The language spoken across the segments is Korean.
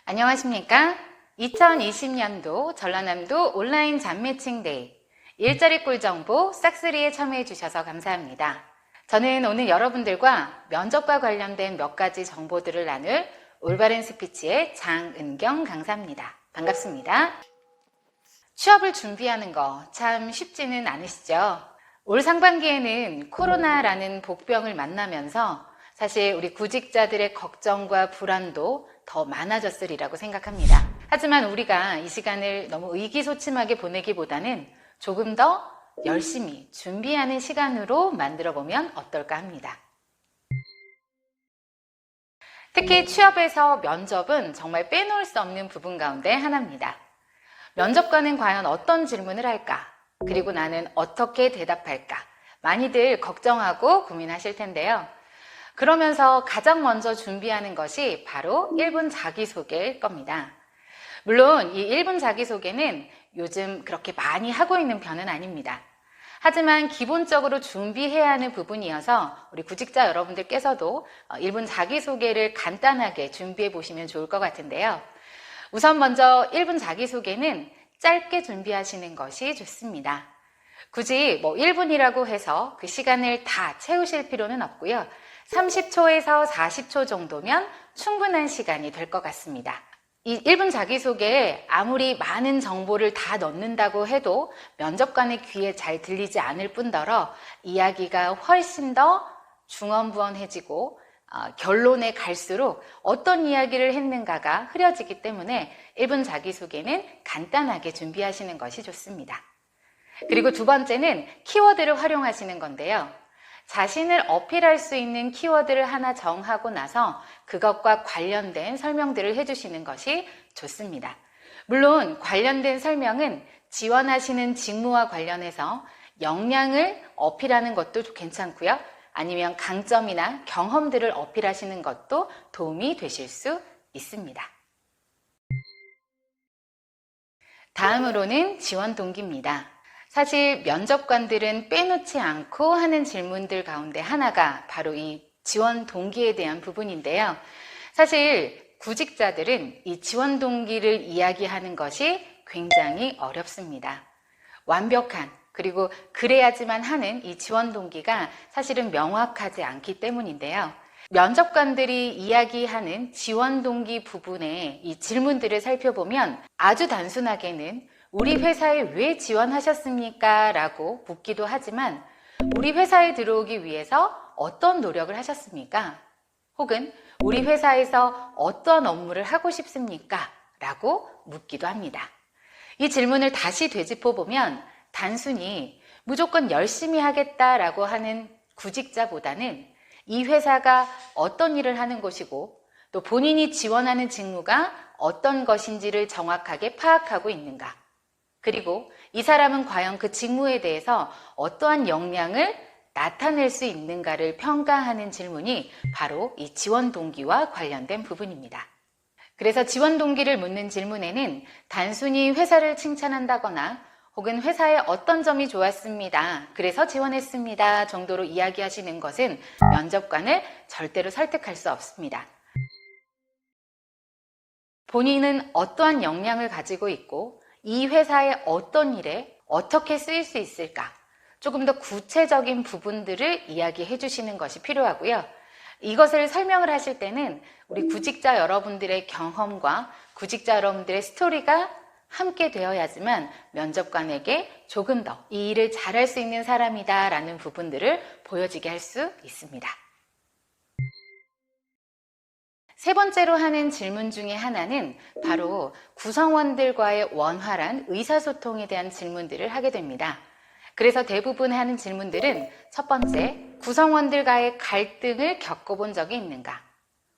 안녕하십니까? 2020년도 전라남도 온라인 잡매칭데이 일자리 꿀정보 싹쓸이에 참여해 주셔서 감사합니다. 저는 오늘 여러분들과 면접과 관련된 몇 가지 정보들을 나눌 올바른 스피치의 장은경 강사입니다. 반갑습니다. 취업을 준비하는 거 참 쉽지는 않으시죠? 올 상반기에는 코로나라는 복병을 만나면서 사실 우리 구직자들의 걱정과 불안도 더 많아졌으리라고 생각합니다. 하지만 우리가 이 시간을 너무 의기소침하게 보내기보다는 조금 더 열심히 준비하는 시간으로 만들어 보면 어떨까 합니다. 특히 취업에서 면접은 정말 빼놓을 수 없는 부분 가운데 하나입니다. 면접관은 과연 어떤 질문을 할까? 그리고 나는 어떻게 대답할까? 많이들 걱정하고 고민하실 텐데요. 그러면서 가장 먼저 준비하는 것이 바로 1분 자기소개일 겁니다. 물론 이 1분 자기소개는 요즘 그렇게 많이 하고 있는 편은 아닙니다. 하지만 기본적으로 준비해야 하는 부분이어서 우리 구직자 여러분들께서도 1분 자기소개를 간단하게 준비해 보시면 좋을 것 같은데요. 우선 먼저 1분 자기소개는 짧게 준비하시는 것이 좋습니다. 굳이 1분이라고 해서 그 시간을 다 채우실 필요는 없고요. 30초에서 40초 정도면 충분한 시간이 될 것 같습니다. 이 1분 자기소개에 아무리 많은 정보를 다 넣는다고 해도 면접관의 귀에 잘 들리지 않을 뿐더러 이야기가 훨씬 더 중언부언해지고 결론에 갈수록 어떤 이야기를 했는가가 흐려지기 때문에 1분 자기소개는 간단하게 준비하시는 것이 좋습니다. 그리고 두 번째는 키워드를 활용하시는 건데요. 자신을 어필할 수 있는 키워드를 하나 정하고 나서 그것과 관련된 설명들을 해주시는 것이 좋습니다. 물론 관련된 설명은 지원하시는 직무와 관련해서 역량을 어필하는 것도 괜찮고요. 아니면 강점이나 경험들을 어필하시는 것도 도움이 되실 수 있습니다. 다음으로는 지원 동기입니다. 사실 면접관들은 빼놓지 않고 하는 질문들 가운데 하나가 바로 이 지원 동기에 대한 부분인데요. 사실 구직자들은 이 지원 동기를 이야기하는 것이 굉장히 어렵습니다. 완벽한 그리고 그래야지만 하는 이 지원 동기가 사실은 명확하지 않기 때문인데요. 면접관들이 이야기하는 지원 동기 부분의 이 질문들을 살펴보면 아주 단순하게는 우리 회사에 왜 지원하셨습니까? 라고 묻기도 하지만 우리 회사에 들어오기 위해서 어떤 노력을 하셨습니까? 혹은 우리 회사에서 어떤 업무를 하고 싶습니까? 라고 묻기도 합니다. 이 질문을 다시 되짚어보면 단순히 무조건 열심히 하겠다라고 하는 구직자보다는 이 회사가 어떤 일을 하는 곳이고 또 본인이 지원하는 직무가 어떤 것인지를 정확하게 파악하고 있는가. 그리고 이 사람은 과연 그 직무에 대해서 어떠한 역량을 나타낼 수 있는가를 평가하는 질문이 바로 이 지원 동기와 관련된 부분입니다. 그래서 지원 동기를 묻는 질문에는 단순히 회사를 칭찬한다거나 혹은 회사의 어떤 점이 좋았습니다. 그래서 지원했습니다. 정도로 이야기하시는 것은 면접관을 절대로 설득할 수 없습니다. 본인은 어떠한 역량을 가지고 있고 이 회사의 어떤 일에 어떻게 쓰일 수 있을까? 조금 더 구체적인 부분들을 이야기해 주시는 것이 필요하고요. 이것을 설명을 하실 때는 우리 구직자 여러분들의 경험과 구직자 여러분들의 스토리가 함께 되어야지만 면접관에게 조금 더 이 일을 잘할 수 있는 사람이다 라는 부분들을 보여지게 할 수 있습니다. 세 번째로 하는 질문 중에 하나는 바로 구성원들과의 원활한 의사소통에 대한 질문들을 하게 됩니다. 그래서 대부분 하는 질문들은 첫 번째, 구성원들과의 갈등을 겪어본 적이 있는가?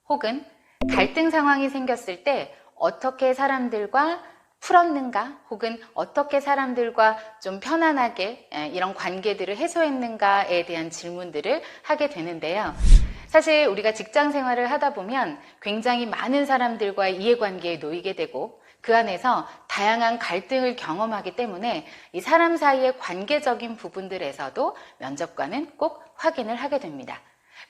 혹은 갈등 상황이 생겼을 때 어떻게 사람들과 풀었는가? 혹은 어떻게 사람들과 좀 편안하게 이런 관계들을 해소했는가에 대한 질문들을 하게 되는데요. 사실 우리가 직장 생활을 하다 보면 굉장히 많은 사람들과의 이해관계에 놓이게 되고 그 안에서 다양한 갈등을 경험하기 때문에 이 사람 사이의 관계적인 부분들에서도 면접관은 꼭 확인을 하게 됩니다.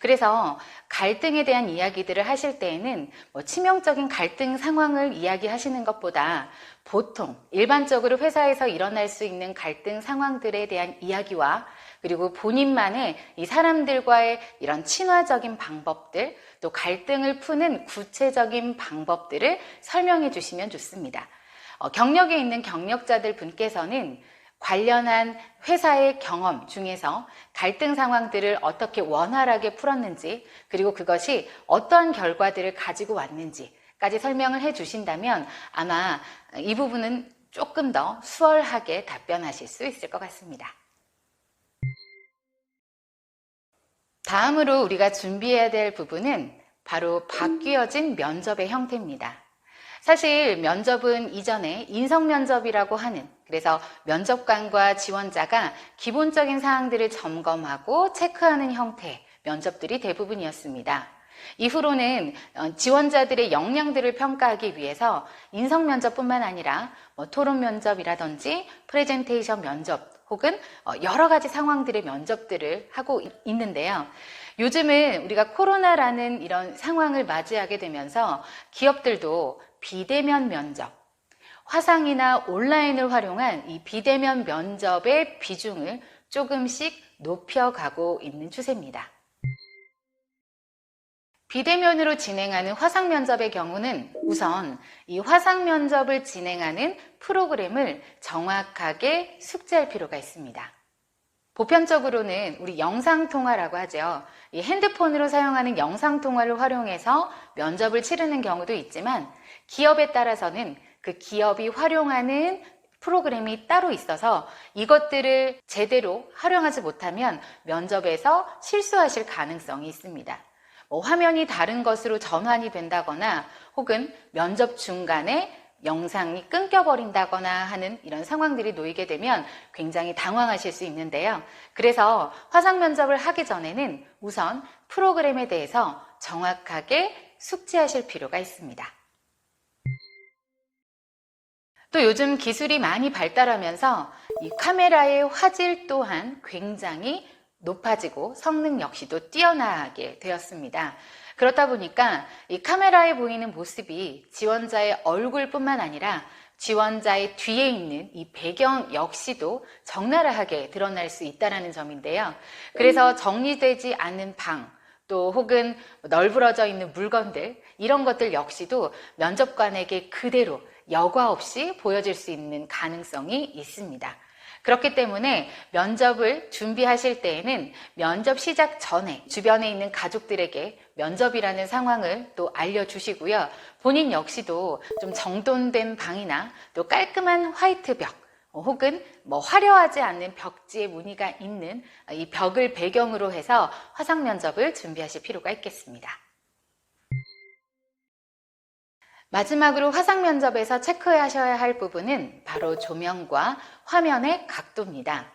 그래서 갈등에 대한 이야기들을 하실 때에는 치명적인 갈등 상황을 이야기하시는 것보다 보통 일반적으로 회사에서 일어날 수 있는 갈등 상황들에 대한 이야기와 그리고 본인만의 이 사람들과의 이런 친화적인 방법들, 또 갈등을 푸는 구체적인 방법들을 설명해 주시면 좋습니다. 경력에 있는 경력자들 분께서는 관련한 회사의 경험 중에서 갈등 상황들을 어떻게 원활하게 풀었는지, 그리고 그것이 어떠한 결과들을 가지고 왔는지까지 설명을 해 주신다면 아마 이 부분은 조금 더 수월하게 답변하실 수 있을 것 같습니다. 다음으로 우리가 준비해야 될 부분은 바로 바뀌어진 면접의 형태입니다. 사실 면접은 이전에 인성면접이라고 하는, 그래서 면접관과 지원자가 기본적인 사항들을 점검하고 체크하는 형태의 면접들이 대부분이었습니다. 이후로는 지원자들의 역량들을 평가하기 위해서 인성면접뿐만 아니라 토론 면접이라든지 프레젠테이션 면접 혹은 여러 가지 상황들의 면접들을 하고 있는데요. 요즘은 우리가 코로나라는 이런 상황을 맞이하게 되면서 기업들도 비대면 면접, 화상이나 온라인을 활용한 이 비대면 면접의 비중을 조금씩 높여가고 있는 추세입니다. 비대면으로 진행하는 화상 면접의 경우는 우선 이 화상 면접을 진행하는 프로그램을 정확하게 숙지할 필요가 있습니다. 보편적으로는 우리 영상통화라고 하죠. 이 핸드폰으로 사용하는 영상통화를 활용해서 면접을 치르는 경우도 있지만 기업에 따라서는 그 기업이 활용하는 프로그램이 따로 있어서 이것들을 제대로 활용하지 못하면 면접에서 실수하실 가능성이 있습니다. 화면이 다른 것으로 전환이 된다거나 혹은 면접 중간에 영상이 끊겨버린다거나 하는 이런 상황들이 놓이게 되면 굉장히 당황하실 수 있는데요. 그래서 화상 면접을 하기 전에는 우선 프로그램에 대해서 정확하게 숙지하실 필요가 있습니다. 또 요즘 기술이 많이 발달하면서 이 카메라의 화질 또한 굉장히 높아지고 성능 역시도 뛰어나게 되었습니다. 그렇다 보니까 이 카메라에 보이는 모습이 지원자의 얼굴뿐만 아니라 지원자의 뒤에 있는 이 배경 역시도 적나라하게 드러날 수 있다는 점인데요. 그래서 정리되지 않은 방, 또 혹은 널브러져 있는 물건들, 이런 것들 역시도 면접관에게 그대로 여과 없이 보여질 수 있는 가능성이 있습니다. 그렇기 때문에 면접을 준비하실 때에는 면접 시작 전에 주변에 있는 가족들에게 면접이라는 상황을 또 알려주시고요. 본인 역시도 좀 정돈된 방이나 또 깔끔한 화이트 벽 혹은 화려하지 않는 벽지에 무늬가 있는 이 벽을 배경으로 해서 화상 면접을 준비하실 필요가 있겠습니다. 마지막으로 화상 면접에서 체크하셔야 할 부분은 바로 조명과 화면의 각도입니다.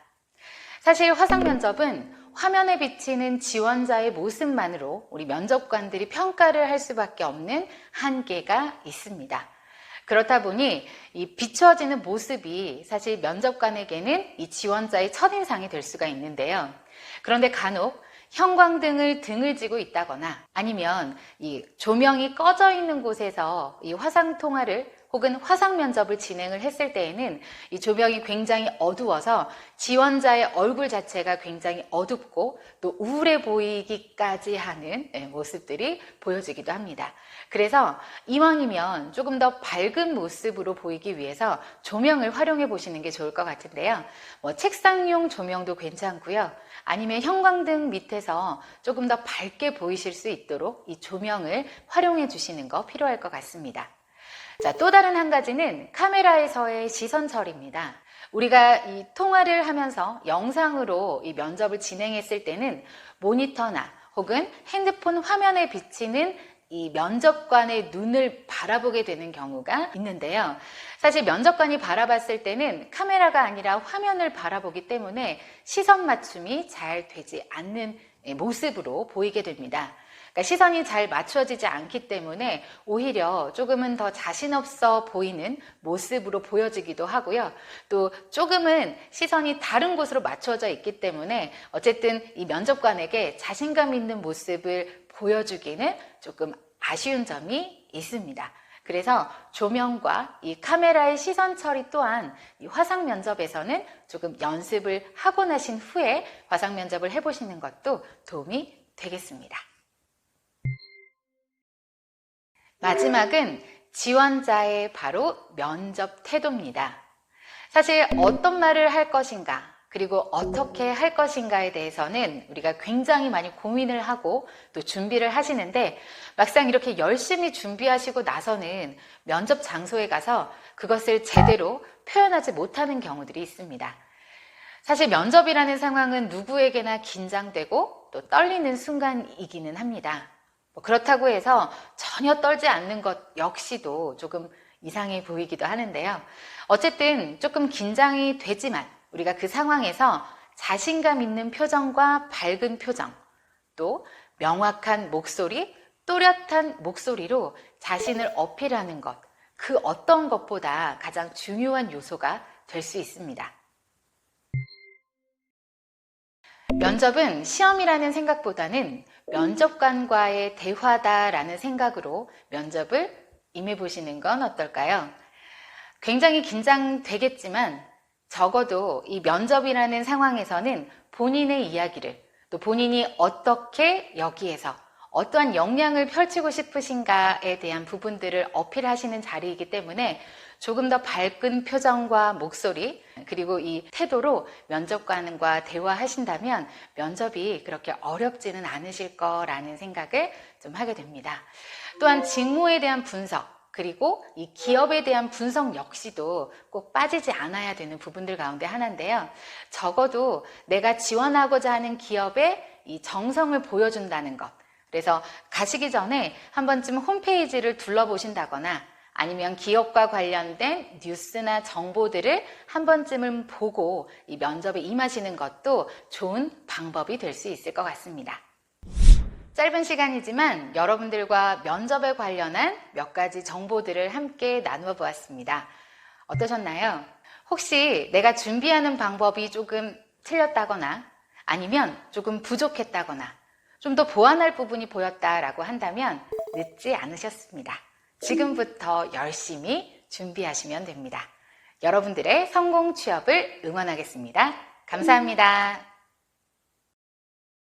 사실 화상 면접은 화면에 비치는 지원자의 모습만으로 우리 면접관들이 평가를 할 수밖에 없는 한계가 있습니다. 그렇다 보니 이 비춰지는 모습이 사실 면접관에게는 이 지원자의 첫인상이 될 수가 있는데요. 그런데 간혹 형광등을 등을 쥐고 있다거나 아니면 이 조명이 꺼져 있는 곳에서 이 화상 통화를 혹은 화상 면접을 진행을 했을 때에는 이 조명이 굉장히 어두워서 지원자의 얼굴 자체가 굉장히 어둡고 또 우울해 보이기까지 하는 모습들이 보여지기도 합니다. 그래서 이왕이면 조금 더 밝은 모습으로 보이기 위해서 조명을 활용해 보시는 게 좋을 것 같은데요. 책상용 조명도 괜찮고요. 아니면 형광등 밑에서 조금 더 밝게 보이실 수 있도록 이 조명을 활용해 주시는 거 필요할 것 같습니다. 자, 또 다른 한 가지는 카메라에서의 시선 처리입니다. 우리가 이 통화를 하면서 영상으로 이 면접을 진행했을 때는 모니터나 혹은 핸드폰 화면에 비치는 이 면접관의 눈을 바라보게 되는 경우가 있는데요. 사실 면접관이 바라봤을 때는 카메라가 아니라 화면을 바라보기 때문에 시선 맞춤이 잘 되지 않는 모습으로 보이게 됩니다. 그러니까 시선이 잘 맞춰지지 않기 때문에 오히려 조금은 더 자신 없어 보이는 모습으로 보여지기도 하고요. 또 조금은 시선이 다른 곳으로 맞춰져 있기 때문에 어쨌든 이 면접관에게 자신감 있는 모습을 보여주기는 조금 아쉬운 점이 있습니다. 그래서 조명과 이 카메라의 시선 처리 또한 이 화상 면접에서는 조금 연습을 하고 나신 후에 화상 면접을 해보시는 것도 도움이 되겠습니다. 마지막은 지원자의 바로 면접 태도입니다. 사실 어떤 말을 할 것인가, 그리고 어떻게 할 것인가에 대해서는 우리가 굉장히 많이 고민을 하고 또 준비를 하시는데 막상 이렇게 열심히 준비하시고 나서는 면접 장소에 가서 그것을 제대로 표현하지 못하는 경우들이 있습니다. 사실 면접이라는 상황은 누구에게나 긴장되고 또 떨리는 순간이기는 합니다. 그렇다고 해서 전혀 떨지 않는 것 역시도 조금 이상해 보이기도 하는데요. 어쨌든 조금 긴장이 되지만 우리가 그 상황에서 자신감 있는 표정과 밝은 표정, 또 명확한 목소리, 또렷한 목소리로 자신을 어필하는 것, 그 어떤 것보다 가장 중요한 요소가 될 수 있습니다. 면접은 시험이라는 생각보다는 면접관과의 대화다라는 생각으로 면접을 임해보시는 건 어떨까요? 굉장히 긴장되겠지만 적어도 이 면접이라는 상황에서는 본인의 이야기를 또 본인이 어떻게 여기에서 어떠한 역량을 펼치고 싶으신가에 대한 부분들을 어필하시는 자리이기 때문에 조금 더 밝은 표정과 목소리 그리고 이 태도로 면접관과 대화하신다면 면접이 그렇게 어렵지는 않으실 거라는 생각을 좀 하게 됩니다. 또한 직무에 대한 분석 그리고 이 기업에 대한 분석 역시도 꼭 빠지지 않아야 되는 부분들 가운데 하나인데요. 적어도 내가 지원하고자 하는 기업의 이 정성을 보여준다는 것. 그래서 가시기 전에 한 번쯤 홈페이지를 둘러보신다거나 아니면 기업과 관련된 뉴스나 정보들을 한 번쯤은 보고 이 면접에 임하시는 것도 좋은 방법이 될 수 있을 것 같습니다. 짧은 시간이지만 여러분들과 면접에 관련한 몇 가지 정보들을 함께 나누어 보았습니다. 어떠셨나요? 혹시 내가 준비하는 방법이 조금 틀렸다거나 아니면 조금 부족했다거나 좀 더 보완할 부분이 보였다라고 한다면 늦지 않으셨습니다. 지금부터 열심히 준비하시면 됩니다. 여러분들의 성공 취업을 응원하겠습니다. 감사합니다.